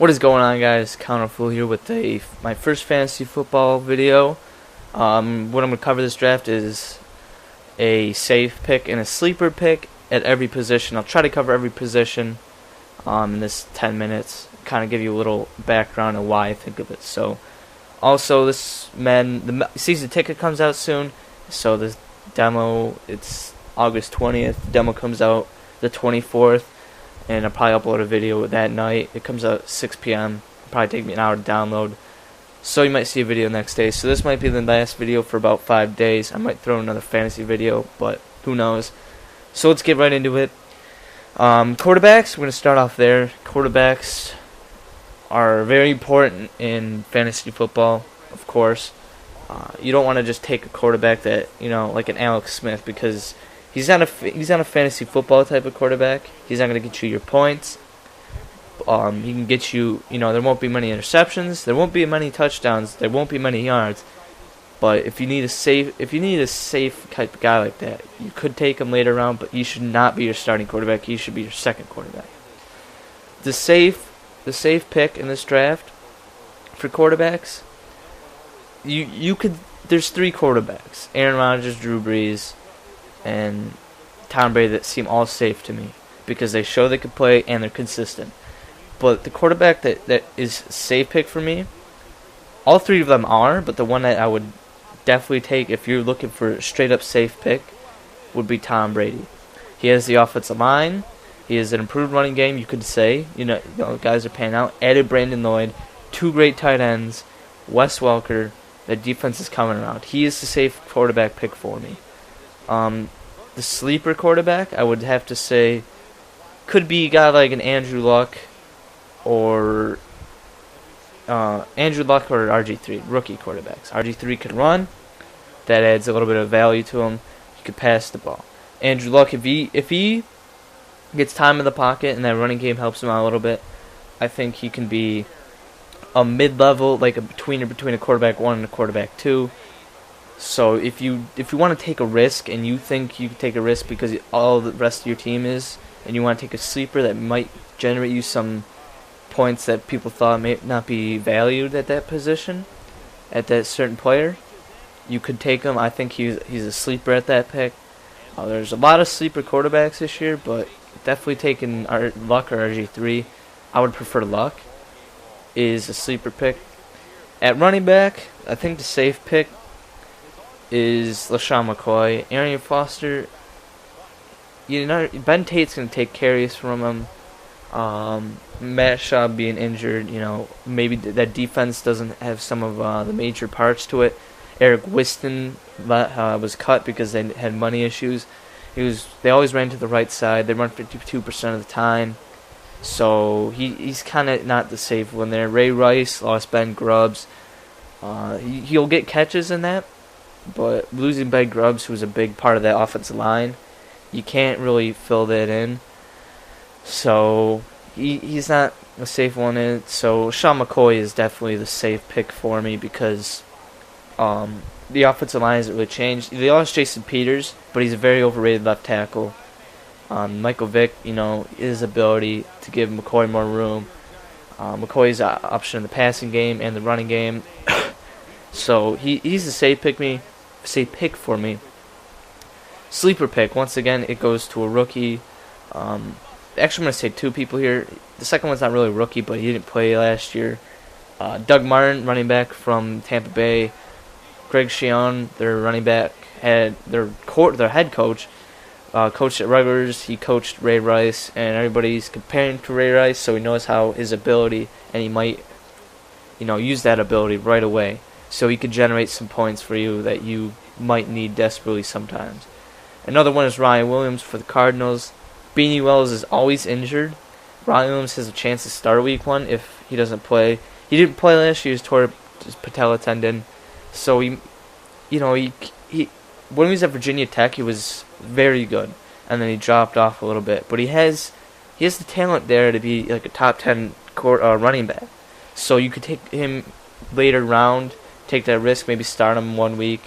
What is going on, guys? Counterful here with my first fantasy football video. What I'm going to cover this draft is a safe pick and a sleeper pick at every position. I'll try to cover every position in this 10 minutes. Kind of give you a little background of why I think of it. So, also this the season ticket comes out soon. So this demo, it's August 20th. The demo comes out the 24th. And I'll probably upload a video that night. It comes out at 6 p.m. It'll probably take me an hour to download. So you might see a video next day. So this might be the last video for about 5 days. I might throw another fantasy video, but who knows. So let's get right into it. Quarterbacks, we're going to start off there. Quarterbacks are very important in fantasy football, of course. You don't want to just take a quarterback that, like an Alex Smith, because he's not a fantasy football type of quarterback. He's not going to get you your points. He can get you, there won't be many interceptions. There won't be many touchdowns. There won't be many yards. But if you need a safe type of guy like that, you could take him later round. But he should not be your starting quarterback. He should be your second quarterback. The safe pick in this draft for quarterbacks. There's 3 quarterbacks: Aaron Rodgers, Drew Brees, and Tom Brady, that seem all safe to me because they show they can play and they're consistent. But the quarterback that is a safe pick for me, all 3 of them are, but the one that I would definitely take if you're looking for a straight up safe pick would be Tom Brady. He has the offensive line. He has an improved running game, you could say. Guys are panning out. Added Brandon Lloyd, 2 great tight ends, Wes Welker. The defense is coming around. He is the safe quarterback pick for me. The sleeper quarterback, I would have to say, could be a guy like an Andrew Luck or RG3, rookie quarterbacks. RG3 could run. That adds a little bit of value to him. He could pass the ball. Andrew Luck, if he gets time in the pocket and that running game helps him out a little bit, I think he can be a mid-level, like a between a quarterback 1 and a quarterback 2. So if you want to take a risk and you think you can take a risk because all the rest of your team is, and you want to take a sleeper that might generate you some points that people thought may not be valued at that position, at that certain player, you could take him. I think he's a sleeper at that pick. There's a lot of sleeper quarterbacks this year, but definitely taking Luck or RG3. I would prefer Luck is a sleeper pick. At running back, I think the safe pick is LaShawn McCoy. Arian Foster, Ben Tate's going to take carries from him. Matt Schaub being injured, maybe that defense doesn't have some of the major parts to it. Eric Whiston was cut because they had money issues. They always ran to the right side. They run 52% of the time. So he's kind of not the safe one there. Ray Rice lost Ben Grubbs. He'll get catches in that, but losing Ben Grubbs, who was a big part of that offensive line, you can't really fill that in. So he's not a safe one. So Sean McCoy is definitely the safe pick for me because the offensive line hasn't really changed. They lost Jason Peters, but he's a very overrated left tackle. Michael Vick, his ability to give McCoy more room. McCoy's an option in the passing game and the running game. So he's a safe pick for me. Sleeper pick, once again, it goes to a rookie. Actually, I'm going to say 2 people here. The second one's not really a rookie, but he didn't play last year. Doug Martin, running back from Tampa Bay. Greg Schiano, their running back, their head coach, coached at Rutgers. He coached Ray Rice, and everybody's comparing to Ray Rice, so he knows how his ability, and he might, use that ability right away. So he could generate some points for you that you might need desperately sometimes. Another one is Ryan Williams for the Cardinals. Beanie Wells is always injured. Ryan Williams has a chance to start week 1 if he doesn't play. He didn't play last year. He tore his patella tendon. So when he was at Virginia Tech, he was very good, and then he dropped off a little bit. But he has the talent there to be like a top 10 running back. So you could take him later round, take that risk, maybe start him 1 week.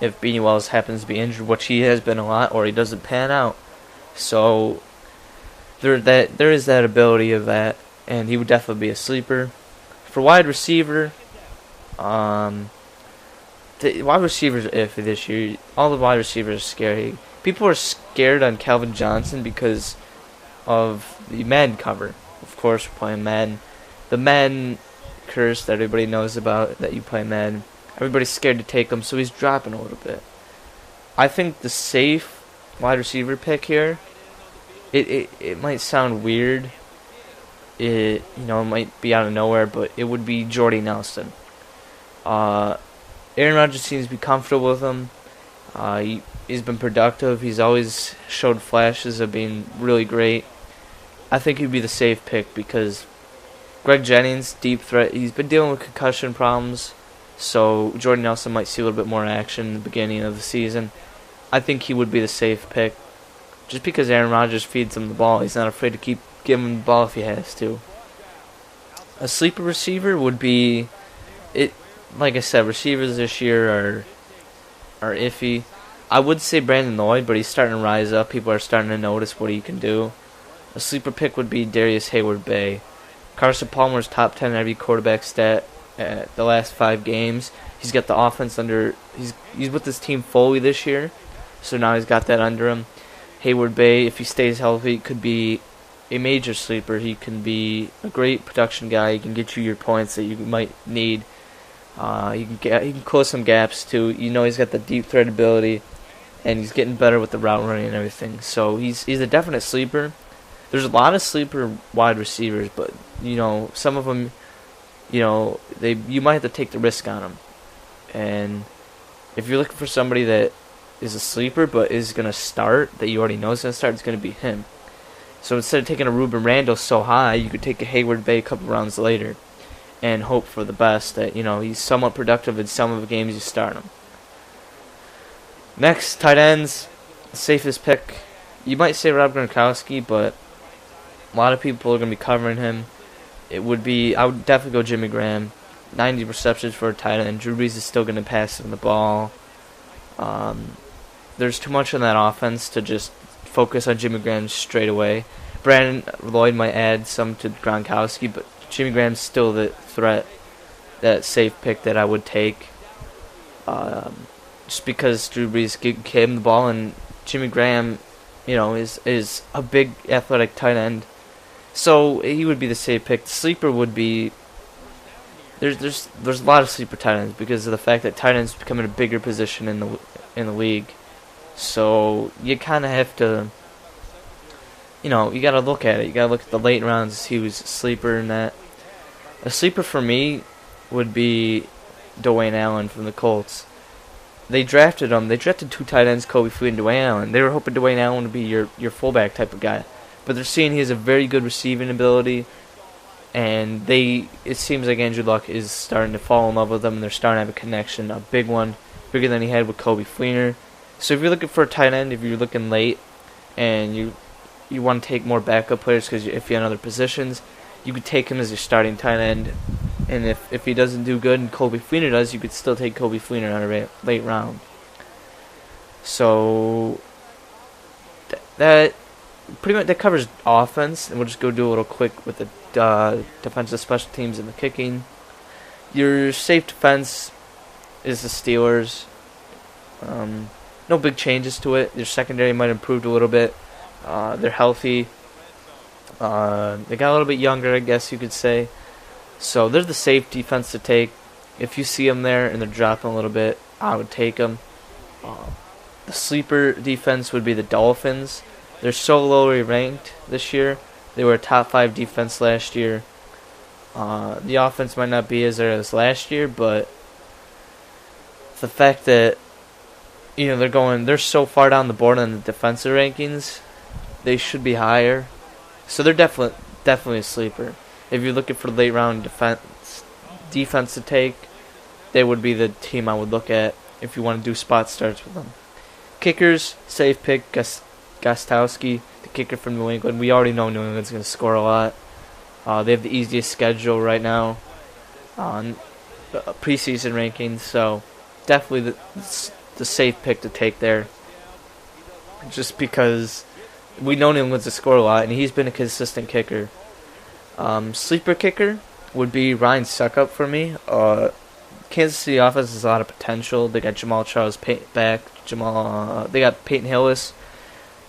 If Beanie Wells happens to be injured, which he has been a lot, or he doesn't pan out. So there is that ability of that. and he would definitely be a sleeper. For wide receiver, the wide receivers are iffy this year. All the wide receivers are scary. People are scared on Calvin Johnson because of the Madden cover. Of course, we're playing Madden. The Madden curse that everybody knows about, that you play Madden. Everybody's scared to take him, so he's dropping a little bit. I think the safe wide receiver pick here, it might sound weird. It might be out of nowhere, but it would be Jordy Nelson. Aaron Rodgers seems to be comfortable with him. He's been productive. He's always showed flashes of being really great. I think he'd be the safe pick because Greg Jennings, deep threat, he's been dealing with concussion problems, so Jordy Nelson might see a little bit more action in the beginning of the season. I think he would be the safe pick just because Aaron Rodgers feeds him the ball. He's not afraid to keep giving him the ball if he has to. A sleeper receiver would be it. Like I said, receivers this year are iffy. I would say Brandon Lloyd, but he's starting to rise up. People are starting to notice what he can do. A sleeper pick would be Darius Hayward-Bay. Carson Palmer's top 10 every quarterback stat at the last 5 games. He's got the offense under. He's with his team fully this year, so now he's got that under him. Hayward-Bay, if he stays healthy, could be a major sleeper. He can be a great production guy. He can get you your points that you might need. He can close some gaps too. He's got the deep threat ability, and he's getting better with the route running and everything. So he's a definite sleeper. There's a lot of sleeper wide receivers, but some of them, you might have to take the risk on them. And if you're looking for somebody that is a sleeper but is gonna start, that you already know is gonna start, it's gonna be him. So instead of taking a Ruben Randall so high, you could take a Hayward-Bay a couple rounds later and hope for the best, that he's somewhat productive in some of the games you start him. Next, tight ends, safest pick. You might say Rob Gronkowski, but a lot of people are going to be covering him. I would definitely go Jimmy Graham. 90 receptions for a tight end. Drew Brees is still going to pass him the ball. There's too much in that offense to just focus on Jimmy Graham straight away. Brandon Lloyd might add some to Gronkowski, but Jimmy Graham's still the threat, that safe pick that I would take. Just because Drew Brees gave him the ball, and Jimmy Graham, is a big athletic tight end, so he would be the safe pick. The sleeper would be there's a lot of sleeper tight ends because of the fact that tight ends becoming a bigger position in the league. So you kind of have to. You got to look at it. You got to look at the late rounds. He was a sleeper in that. A sleeper for me would be Dwayne Allen from the Colts. They drafted him. They drafted 2 tight ends, Coby Fleener and Dwayne Allen. They were hoping Dwayne Allen would be your fullback type of guy. But they're seeing he has a very good receiving ability. And it seems like Andrew Luck is starting to fall in love with him. And they're starting to have a connection, a big one, bigger than he had with Coby Fleener. So if you're looking for a tight end, if you're looking late, and you want to take more backup players because if you're in other positions, you could take him as your starting tight end. And if he doesn't do good and Coby Fleener does, you could still take Coby Fleener on a late round. So that pretty much that covers offense, and we'll just go do a little quick with the defensive special teams and the kicking. Your safe defense is the Steelers. No big changes to it. Your secondary might have improved a little bit. They're healthy. They got a little bit younger, I guess you could say. So they're the safe defense to take. If you see them there and they're dropping a little bit, I would take them. The sleeper defense would be the Dolphins. They're so lowly ranked this year. They were a top 5 defense last year. The offense might not be as there as last year, but the fact that they're so far down the board on the defensive rankings, they should be higher. So they're definitely a sleeper. If you're looking for late round defense to take, they would be the team I would look at if you want to do spot starts with them. Kickers, safe pick, Gostowski, the kicker from New England. We already know New England's going to score a lot. They have the easiest schedule right now on preseason rankings, so definitely the safe pick to take there. Just because we know New England's to score a lot, and he's been a consistent kicker. Sleeper kicker would be Ryan Suckup for me. Kansas City offense has a lot of potential. They got Jamal Charles back. They got Peyton Hillis,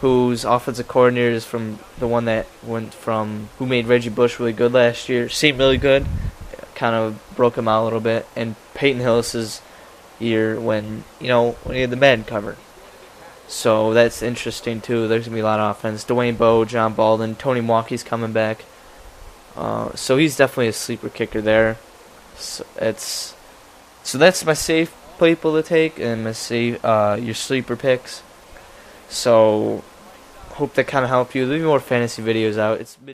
whose offensive coordinator is from the one that went from who made Reggie Bush really good last year. Seemed really good, kind of broke him out a little bit. And Peyton Hillis's year when he had the Madden cover. So that's interesting too. There's gonna be a lot of offense. Dwayne Bowe, John Baldwin, Tony Mwauke's coming back. So he's definitely a sleeper kicker there. So that's my safe people to take and my safe your sleeper picks. So hope that kind of helped you. There'll be more fantasy videos out. It's